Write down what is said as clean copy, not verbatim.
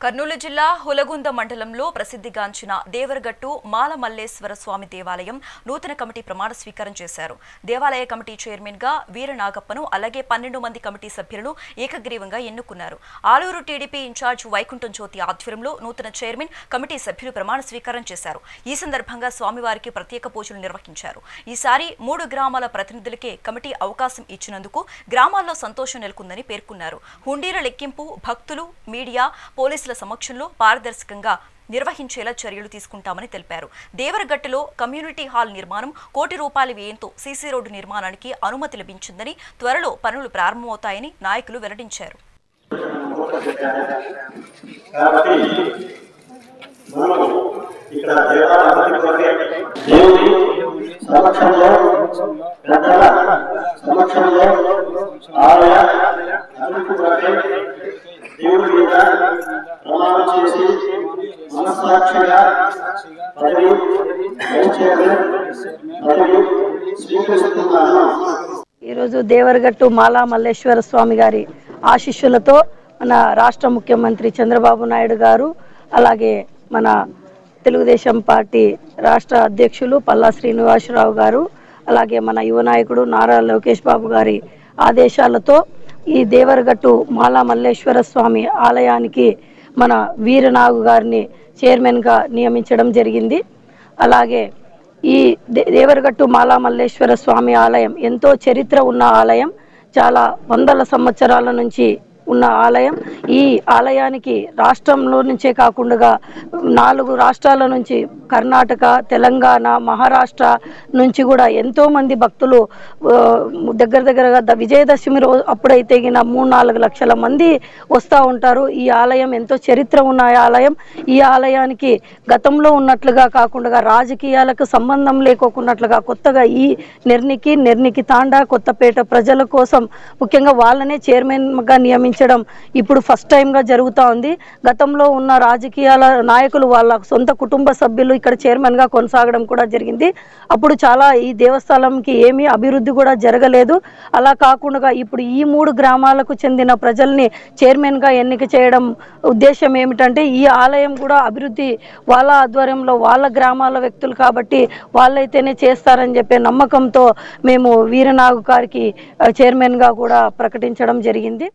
కర్నూలు జిల్లా హులగుంద మండలంలో ప్రసిద్ధిగాంచిన దేవరగట్టు మాల మల్లేశ్వర స్వామి దేవాలయం నూతన కమిటీ ప్రమాణ స్వీకారం చేశారు. దేవాలయ కమిటీ చైర్మన్ గా వీరనాగప్పను అలాగే 12 మంది కమిటీ సభ్యులను ఏకగ్రీవంగా ఎన్నుకున్నారు. ఆలూరు టీడీపీ ఇన్ఛార్జ్ వైకుంఠం జ్యోతి ఆధ్వర్యంలో నూతన చైర్మన్ కమిటీ సభ్యులు ప్రమాణ స్వీకారం చేశారు. ఈ సందర్భంగా స్వామివారికి ప్రత్యేక పూజలు నిర్వహించారు. ఈసారి 3 గ్రామాల ప్రతినిధులకే కమిటీ అవకాశం ఇచ్చినందుకు గ్రామాల్లో సంతోషం నెలకొందని పేర్కొన్నారు. హుండీల లెక్కింపు భక్తులు, మీడియా, పోలీసుల సమక్షంలో పారదర్శకంగా నిర్వహించేలా చర్యలు తీసుకుంటామని తెలిపారు. దేవరగట్టులో కమ్యూనిటీ హాల్ నిర్మాణం ₹1 కోటి వ్యయంతో సీసీ రోడ్డు నిర్మాణానికి అనుమతి లభించిందని, త్వరలో పనులు ప్రారంభమవుతాయని నాయకులు వెల్లడించారు. దేవుడి మీద ప్రమాణం చేసి మనస్సాక్షిగా ఈరోజు దేవరగట్టు మాలా మల్లేశ్వర స్వామి గారి ఆశీస్సులతో మన రాష్ట్ర ముఖ్యమంత్రి చంద్రబాబు నాయుడు గారు, అలాగే మన తెలుగుదేశం పార్టీ రాష్ట్ర అధ్యక్షులు పల్లా శ్రీనివాసరావు గారు, అలాగే మన యువ నాయకుడు నారా లోకేష్ బాబు గారి ఆదేశాలతో ఈ దేవరగట్టు మాలా మల్లేశ్వర స్వామి ఆలయానికి మన వీరనాగు గారిని చైర్మన్గా నియమించడం జరిగింది. అలాగే ఈ దేవరగట్టు మాలా మల్లేశ్వర స్వామి ఆలయం ఎంతో చరిత్ర ఉన్న ఆలయం, చాలా వందల సంవత్సరాల నుంచి ఉన్న ఆలయం. ఈ ఆలయానికి రాష్ట్రంలో నుంచే కాకుండా 4 రాష్ట్రాల నుంచి, కర్ణాటక, తెలంగాణ, మహారాష్ట్ర నుంచి కూడా ఎంతోమంది భక్తులు దగ్గరగా విజయదశమి రోజు అప్పుడైతే 3-4 లక్షల మంది వస్తూ ఉంటారు. ఈ ఆలయం ఎంతో చరిత్ర ఉన్న ఆలయం. ఈ ఆలయానికి గతంలో ఉన్నట్లుగా కాకుండా రాజకీయాలకు సంబంధం లేకోకున్నట్లుగా కొత్తగా ఈ నెర్నికి తాండా కొత్తపేట ప్రజల కోసం ముఖ్యంగా వాళ్ళనే చైర్మన్గా నియమించడం ఇప్పుడు ఫస్ట్ టైంగా జరుగుతూ ఉంది. గతంలో ఉన్న రాజకీయాల నాయకులు వాళ్ళ సొంత కుటుంబ సభ్యులు ఇక్కడ చైర్మన్గా కొనసాగడం కూడా జరిగింది. అప్పుడు చాలా ఈ దేవస్థానంకి ఏమీ అభివృద్ధి కూడా జరగలేదు. అలా కాకుండా ఇప్పుడు ఈ 3 గ్రామాలకు చెందిన ప్రజల్ని చైర్మన్గా ఎన్నిక చేయడం ఉద్దేశం ఏమిటంటే ఈ ఆలయం కూడా అభివృద్ధి వాళ్ళ ఆధ్వర్యంలో వాళ్ళ గ్రామాల వ్యక్తులు కాబట్టి వాళ్ళైతేనే చేస్తారని చెప్పే నమ్మకంతో మేము వీరనాగు గారికి చైర్మన్గా కూడా ప్రకటించడం జరిగింది.